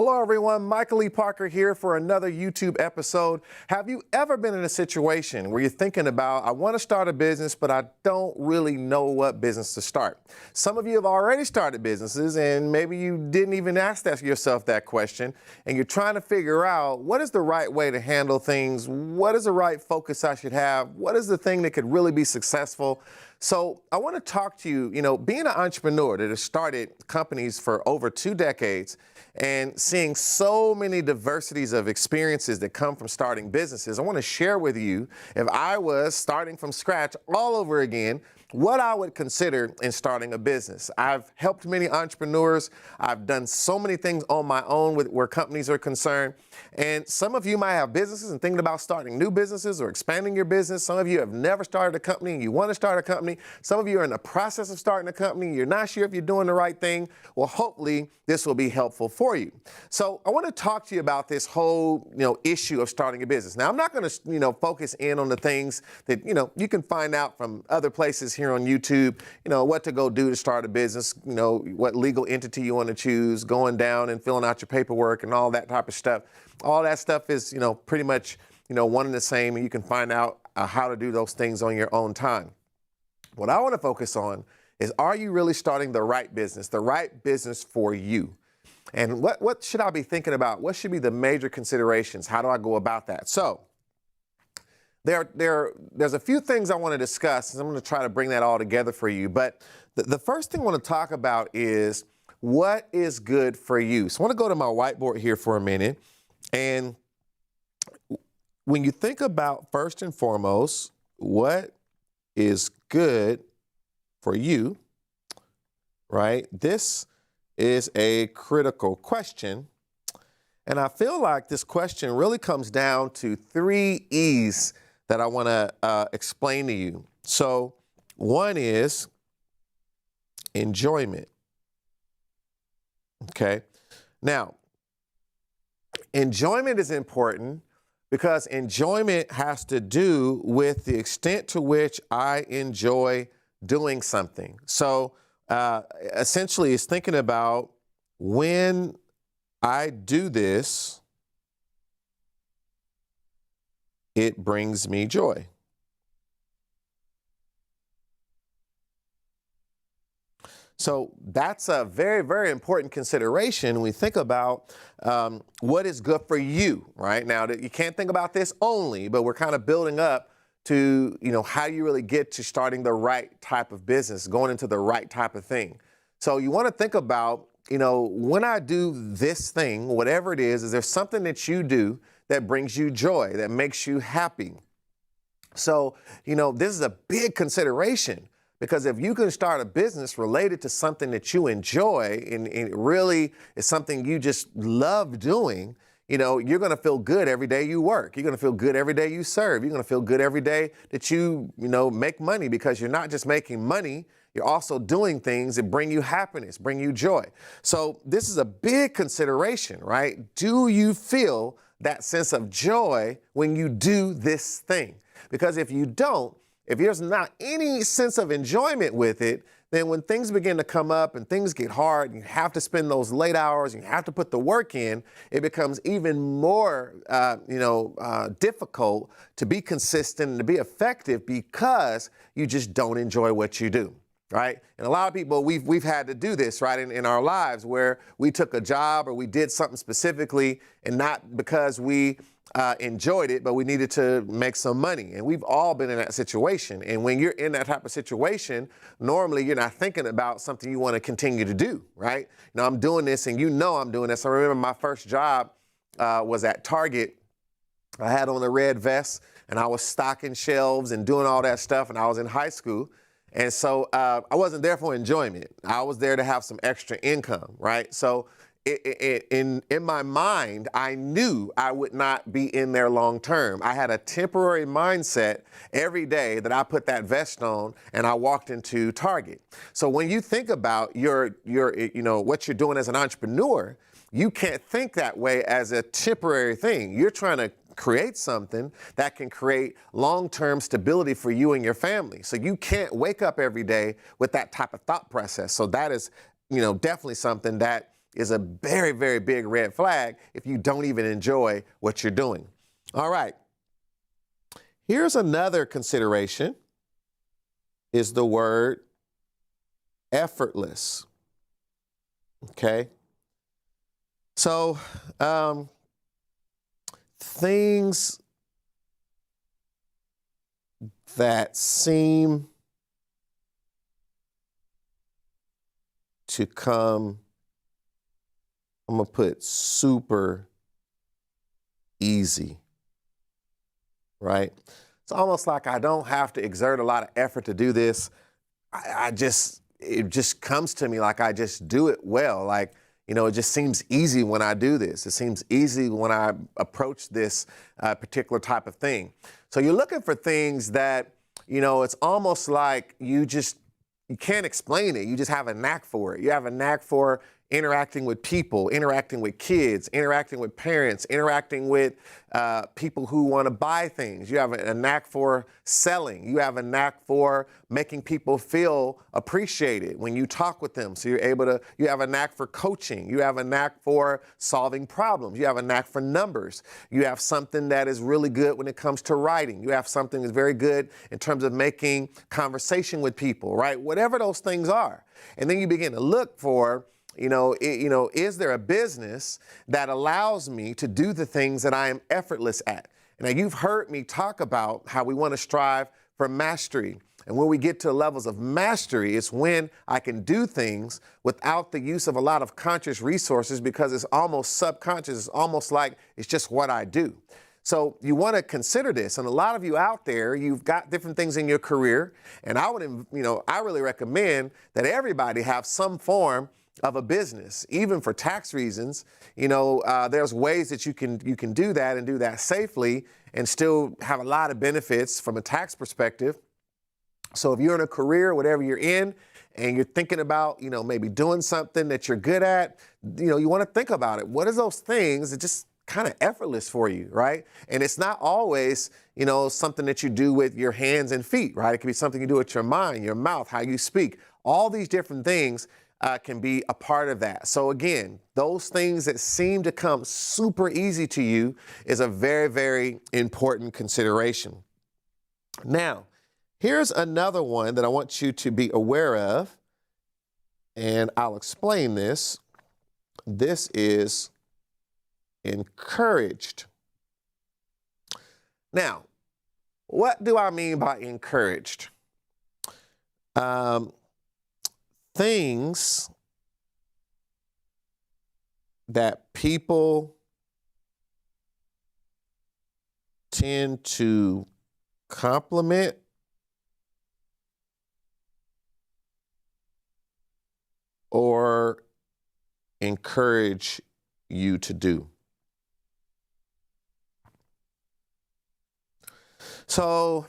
Hello everyone, Michael E. Parker here for another YouTube episode. Have you ever been in a situation where you're thinking about, I want to start a business, but I don't really know what business to start? Some of you have already started businesses and maybe you didn't even ask yourself that question, and you're trying to figure out what is the right way to handle things, what is the right focus I should have, what is the thing that could really be successful. So I want to talk to you, being an entrepreneur that has started companies for over 2 decades and seeing so many diversities of experiences that come from starting businesses, I want to share with you, if I was starting from scratch all over again, what I would consider in starting a business. I've helped many entrepreneurs. I've done so many things on my own where companies are concerned. And some of you might have businesses and thinking about starting new businesses or expanding your business. Some of you have never started a company and you want to start a company. Some of you are in the process of starting a company. You're not sure if you're doing the right thing. Well, hopefully this will be helpful for you. So I want to talk to you about this whole, issue of starting a business. Now, I'm not going to, focus in on the things that, you can find out from other places here on YouTube, what to go do to start a business, what legal entity you want to choose, going down and filling out your paperwork and all that type of stuff. All that stuff is, pretty much, one and the same, and you can find out how to do those things on your own time. What I want to focus on is, are you really starting the right business for you? And what should I be thinking about? What should be the major considerations? How do I go about that? So there's a few things I want to discuss, and I'm going to try to bring that all together for you. But the first thing I want to talk about is what is good for you. So I want to go to my whiteboard here for a minute. And when you think about, first and foremost, what is good for you, right? This is a critical question. And I feel like this question really comes down to 3 E's that I want to explain to you. So one is enjoyment. Okay. Now, enjoyment is important because enjoyment has to do with the extent to which I enjoy doing something. So essentially it's thinking about, when I do this, it brings me joy. So that's a very, very important consideration when we think about what is good for you, right? Now, you can't think about this only, but we're kind of building up to, how you really get to starting the right type of business, going into the right type of thing. So you want to think about, when I do this thing, whatever it is there something that you do that brings you joy, that makes you happy? So, this is a big consideration, because if you can start a business related to something that you enjoy and it really is something you just love doing, you're going to feel good every day you work. You're going to feel good every day you serve. You're going to feel good every day that you make money, because you're not just making money, you're also doing things that bring you happiness, bring you joy. So this is a big consideration, right? Do you feel that sense of joy when you do this thing? Because if you don't, if there's not any sense of enjoyment with it, then when things begin to come up and things get hard, and you have to spend those late hours, and you have to put the work in, it becomes even more, difficult to be consistent and to be effective, because you just don't enjoy what you do, right? And a lot of people, we've had to do this, right, in our lives, where we took a job or we did something specifically, and not because we enjoyed it, but we needed to make some money. And we've all been in that situation. And when you're in that type of situation, normally you're not thinking about something you want to continue to do, right? I'm doing this, and I'm doing this. I remember my first job was at Target. I had on a red vest, and I was stocking shelves and doing all that stuff, and I was in high school. And so I wasn't there for enjoyment. I was there to have some extra income, right? So in my mind, I knew I would not be in there long term. I had a temporary mindset every day that I put that vest on and I walked into Target. So when you think about what you're doing as an entrepreneur, you can't think that way as a temporary thing. You're trying to create something that can create long-term stability for you and your family. So you can't wake up every day with that type of thought process. So that is, definitely something that is a very, very big red flag if you don't even enjoy what you're doing. All right. Here's another consideration, is the word effortless. Okay. So, things that seem to come, I'm going to put super easy, right? It's almost like I don't have to exert a lot of effort to do this. It just comes to me like I just do it well. Like, you know, it just seems easy when I do this. It seems easy when I approach this particular type of thing. So you're looking for things that, you know, it's almost like you can't explain it. You just have a knack for it. You have a knack for interacting with people, interacting with kids, interacting with parents, interacting with people who want to buy things. You have a knack for selling. You have a knack for making people feel appreciated when you talk with them. So you have a knack for coaching. You have a knack for solving problems. You have a knack for numbers. You have something that is really good when it comes to writing. You have something that's very good in terms of making conversation with people, right? Whatever those things are. And then you begin to look for, is there a business that allows me to do the things that I am effortless at? Now, you've heard me talk about how we want to strive for mastery. And when we get to levels of mastery, it's when I can do things without the use of a lot of conscious resources because it's almost subconscious. It's almost like it's just what I do. So you want to consider this. And a lot of you out there, you've got different things in your career. And I really recommend that everybody have some form of a business, even for tax reasons. There's ways that you can do that and do that safely and still have a lot of benefits from a tax perspective. So if you're in a career, whatever you're in, and you're thinking about, maybe doing something that you're good at, you want to think about it. What are those things that just kind of effortless for you, right? And it's not always, something that you do with your hands and feet, right? It can be something you do with your mind, your mouth, how you speak. All these different things can be a part of that. So again, those things that seem to come super easy to you is a very, very important consideration. Now, here's another one that I want you to be aware of, and I'll explain this. This is encouraged. Now, what do I mean by encouraged? Things that people tend to compliment or encourage you to do. So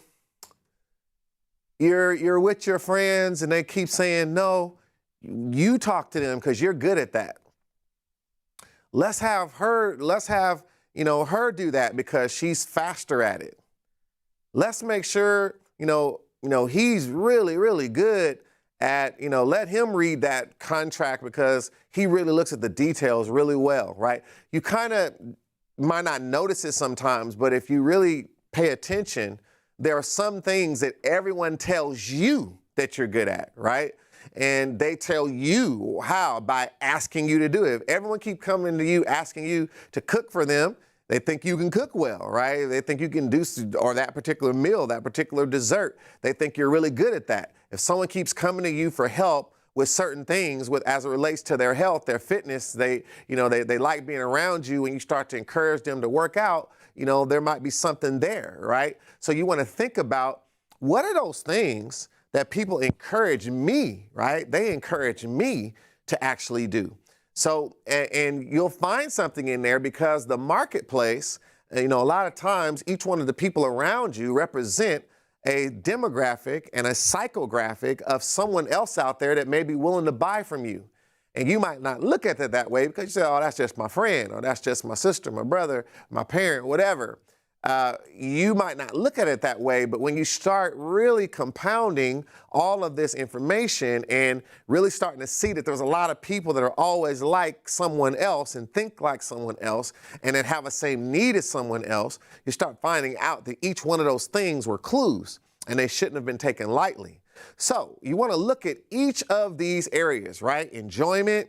you're with your friends and they keep saying, no, you talk to them because you're good at that. Let's have her do that because she's faster at it. Let's make sure, he's really, really good at, let him read that contract because he really looks at the details really well, right? You kind of might not notice it sometimes, but if you really pay attention, there are some things that everyone tells you that you're good at, right? And they tell you how by asking you to do it. If everyone keep coming to you, asking you to cook for them, they think you can cook well, right? They think you can do, or that particular meal, that particular dessert, they think you're really good at that. If someone keeps coming to you for help with certain things as it relates to their health, their fitness, they like being around you, and you start to encourage them to work out, there might be something there, right? So you want to think about, what are those things that people encourage me, right? They encourage me to actually do. So, and you'll find something in there because the marketplace, a lot of times each one of the people around you represent a demographic and a psychographic of someone else out there that may be willing to buy from you. And you might not look at it that way because you say, oh, that's just my friend, or that's just my sister, my brother, my parent, whatever. you might not look at it that way, but when you start really compounding all of this information and really starting to see that there's a lot of people that are always like someone else and think like someone else and then have the same need as someone else, you start finding out that each one of those things were clues and they shouldn't have been taken lightly. So you want to look at each of these areas, right? Enjoyment,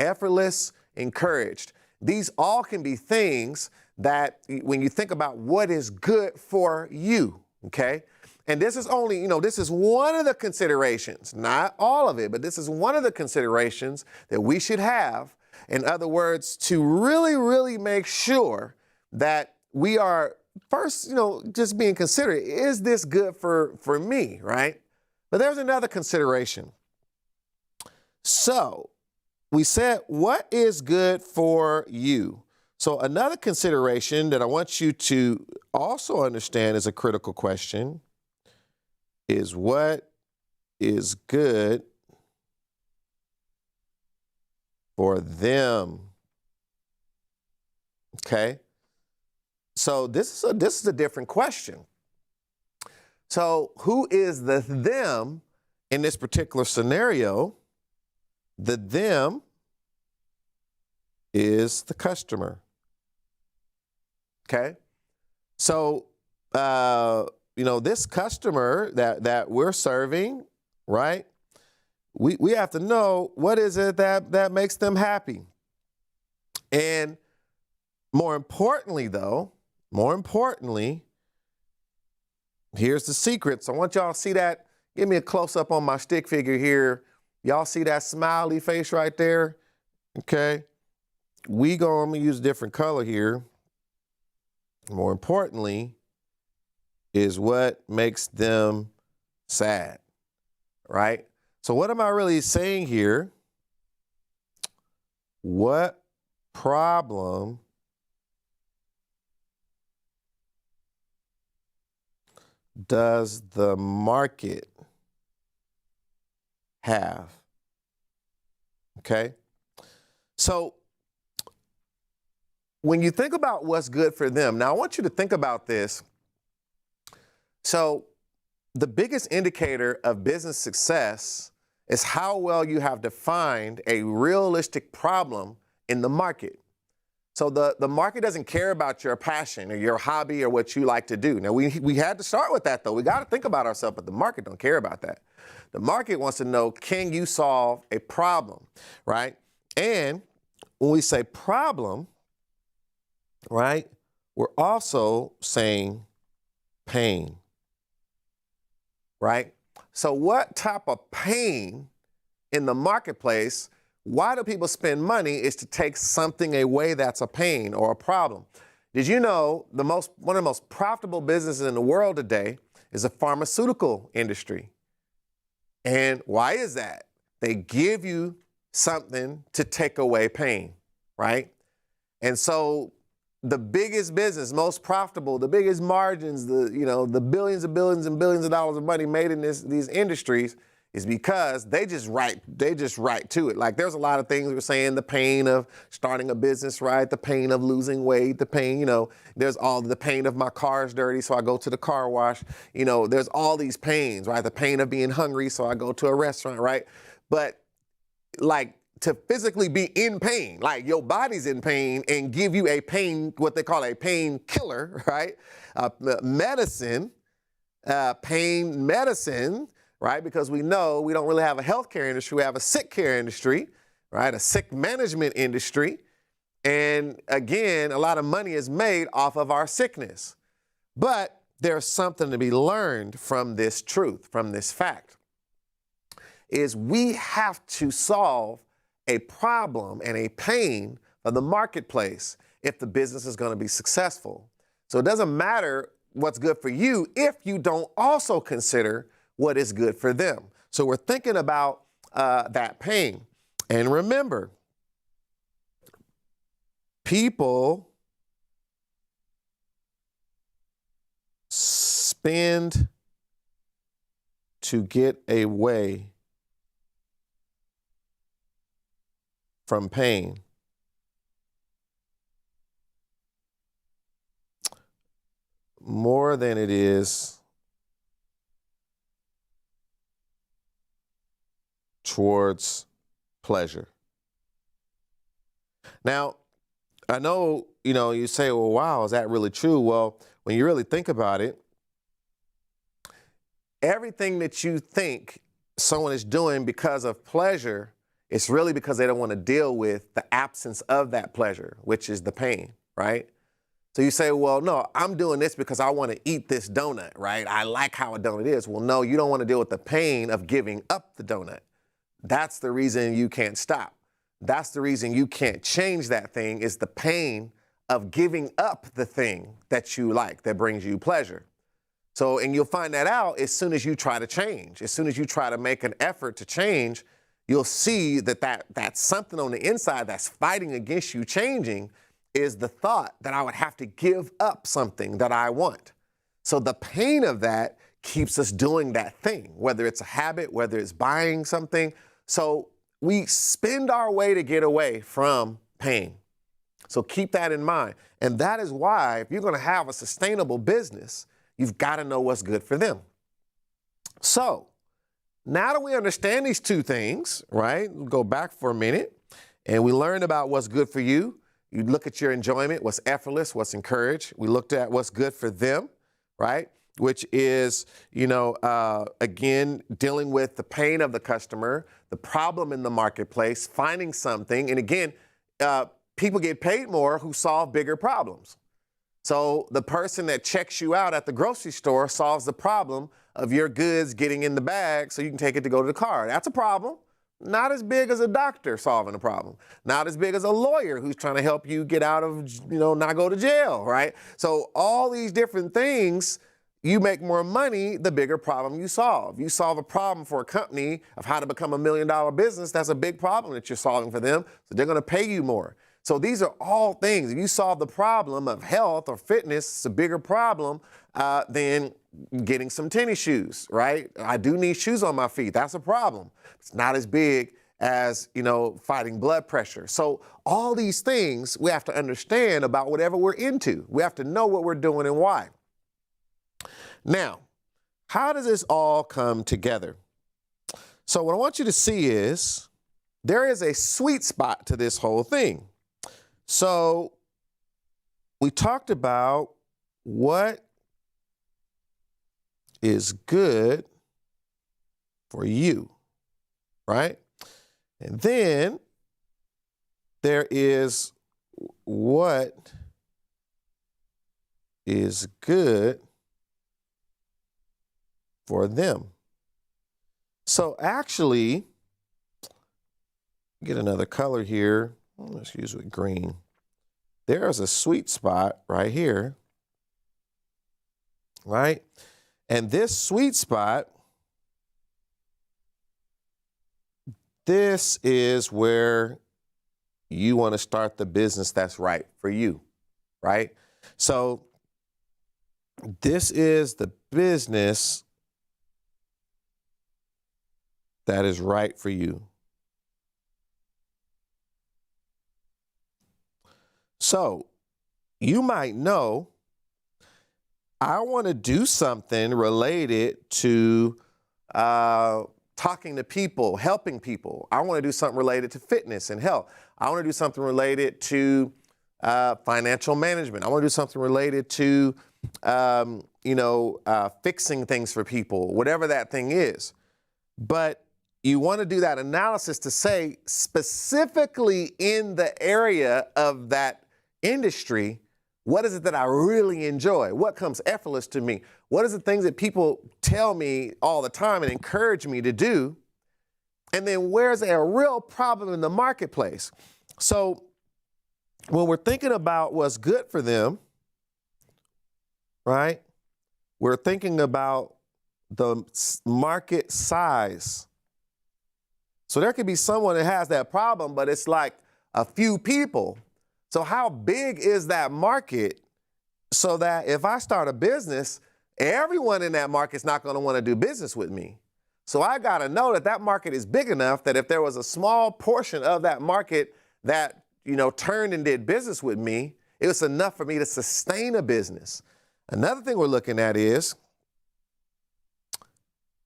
effortless, encouraged. These all can be things that when you think about what is good for you, okay? And this is only, this is one of the considerations, not all of it, but this is one of the considerations that we should have. In other words, to really, really make sure that we are first, just being considerate. Is this good for me, right? But there's another consideration. So we said, what is good for you? So another consideration that I want you to also understand is a critical question is what is good for them? Okay. So this is a different question. So who is the them in this particular scenario? The them is the customer. Okay. So, this customer that we're serving, right? We have to know what is it that makes them happy. And more importantly, here's the secret. So I want y'all to see that. Give me a close up on my stick figure here. Y'all see that smiley face right there? Okay. I'm gonna use a different color here. More importantly, is what makes them sad, right? So what am I really saying here? What problem does the market have? Okay. So when you think about what's good for them, now I want you to think about this. So the biggest indicator of business success is how well you have defined a realistic problem in the market. So the market doesn't care about your passion or your hobby or what you like to do. Now, we had to start with that, though. We got to think about ourselves, but the market don't care about that. The market wants to know, can you solve a problem, right? And when we say problem, right, we're also saying pain, right? So what type of pain in the marketplace, why do people spend money is to take something away that's a pain or a problem. Did you know one of the most profitable businesses in the world today is the pharmaceutical industry? And why is that? They give you something to take away pain, right? And so the biggest business, most profitable, the biggest margins, the billions and billions and billions of dollars of money made in these industries is because they just write to it. Like there's a lot of things we're saying, the pain of starting a business, right? The pain of losing weight, the pain, there's all the pain of my car's dirty, so I go to the car wash. There's all these pains, right? The pain of being hungry, so I go to a restaurant, right? But like to physically be in pain, like your body's in pain and give you a pain, what they call a pain killer, right? Medicine, pain medicine, right? Because we know we don't really have a healthcare industry. We have a sick care industry, right? A sick management industry. And again, a lot of money is made off of our sickness. But there's something to be learned from this truth, from this fact, is we have to solve a problem and a pain of the marketplace if the business is going to be successful. So it doesn't matter what's good for you if you don't also consider what is good for them. So we're thinking about that pain. And remember, people spend to get away from pain. more than it is towards pleasure. Now, I know, you say, well, wow, is that really true? Well, when you really think about it, everything that you think someone is doing because of pleasure, it's really because they don't want to deal with the absence of that pleasure, which is the pain, right? So you say, well, no, I'm doing this because I want to eat this donut, right? I like how a donut is. Well, no, you don't want to deal with the pain of giving up the donut. That's the reason you can't stop. That's the reason you can't change that thing, is the pain of giving up the thing that you like, that brings you pleasure. So, and you'll find that out as soon as you try to change. As soon as you try to make an effort to change, you'll see that's something on the inside that's fighting against you changing, is the thought that I would have to give up something that I want. So the pain of that keeps us doing that thing, whether it's a habit, whether it's buying something. So we spend our way to get away from pain. So keep that in mind. And that is why, if you're going to have a sustainable business, you've got to know what's good for them. So now that we understand these two things, right? We'll go back for a minute and we learned about what's good for you. You look at your enjoyment, what's effortless, what's encouraged. We looked at what's good for them, right? Which is, again, dealing with the pain of the customer, the problem in the marketplace, finding something. And again, people get paid more who solve bigger problems. So the person that checks you out at the grocery store solves the problem of your goods getting in the bag so you can take it to go to the car. That's a problem. Not as big as a doctor solving a problem. Not as big as a lawyer who's trying to help you get out of, not go to jail, right? So all these different things, you make more money, the bigger problem you solve. You solve a problem for a company of how to become $1 million business, that's a big problem that you're solving for them, so they're gonna pay you more. So these are all things. If you solve the problem of health or fitness, it's a bigger problem than getting some tennis shoes, right? I do need shoes on my feet. That's a problem. It's not as big as, fighting blood pressure. So all these things we have to understand about whatever we're into. We have to know what we're doing and why. Now, how does this all come together? So what I want you to see is there is a sweet spot to this whole thing. So we talked about what is good for you, right? And then there is what is good for them. So actually, get another color here. Let's use it with green. There's a sweet spot right here, right? And this sweet spot, this is where you want to start the business that's right for you, right? So this is the business that is right for you. So you might know, I want to do something related to talking to people, helping people. I want to do something related to fitness and health. I want to do something related to financial management. I want to do something related to, fixing things for people, whatever that thing is. But you want to do that analysis to say specifically in the area of that industry, what is it that I really enjoy? What comes effortless to me? What is the things that people tell me all the time and encourage me to do? And then where's a real problem in the marketplace? So when we're thinking about what's good for them, right, we're thinking about the market size. So there could be someone that has that problem, but it's like a few people. So how big is that market so that if I start a business, everyone in that market's not going to want to do business with me. So I got to know that that market is big enough that if there was a small portion of that market that, turned and did business with me, it was enough for me to sustain a business. Another thing we're looking at is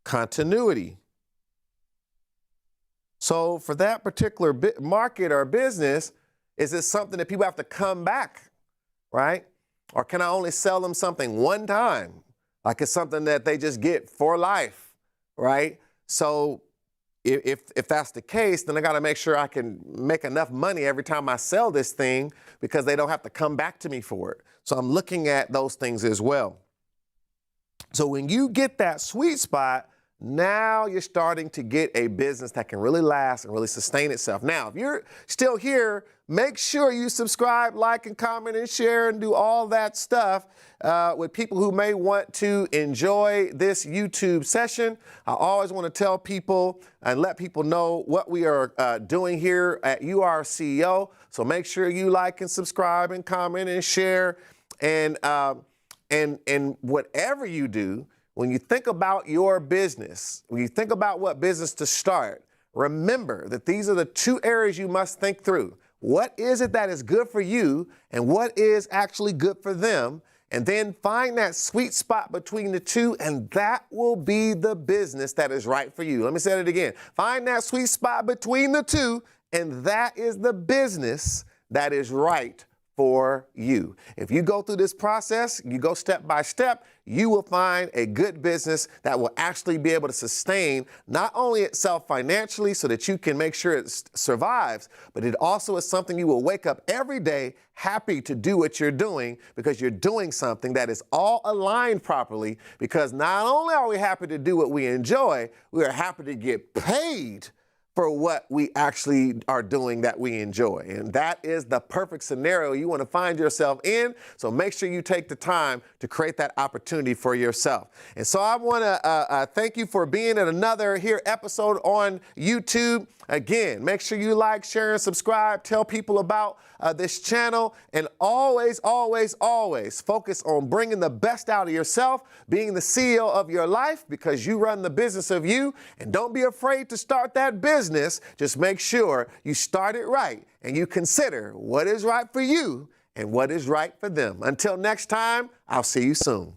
continuity. So for that particular market or business, is it something that people have to come back, right? Or can I only sell them something one time? Like it's something that they just get for life, right? So if that's the case, then I got to make sure I can make enough money every time I sell this thing because they don't have to come back to me for it. So I'm looking at those things as well. So when you get that sweet spot, now you're starting to get a business that can really last and really sustain itself. Now, if you're still here, make sure you subscribe, like, and comment, and share, and do all that stuff with people who may want to enjoy this YouTube session. I always want to tell people and let people know what we are doing here at You Are CEO. So make sure you like and subscribe and comment and share. And whatever you do, when you think about your business, when you think about what business to start, remember that these are the two areas you must think through. What is it that is good for you and what is actually good for them? And then find that sweet spot between the two, and that will be the business that is right for you. Let me say it again. Find that sweet spot between the two, and that is the business that is right for you. If you go through this process, you go step by step, you will find a good business that will actually be able to sustain not only itself financially so that you can make sure it survives, but it also is something you will wake up every day happy to do what you're doing because you're doing something that is all aligned properly, because not only are we happy to do what we enjoy, we are happy to get paid for what we actually are doing that we enjoy. And that is the perfect scenario you want to find yourself in. So make sure you take the time to create that opportunity for yourself. And so I want to thank you for being at another episode on YouTube. Again, make sure you like, share, and subscribe. Tell people about this channel. And always, always, always focus on bringing the best out of yourself, being the CEO of your life, because you run the business of you. And don't be afraid to start that business. Just make sure you start it right and you consider what is right for you and what is right for them. Until next time, I'll see you soon.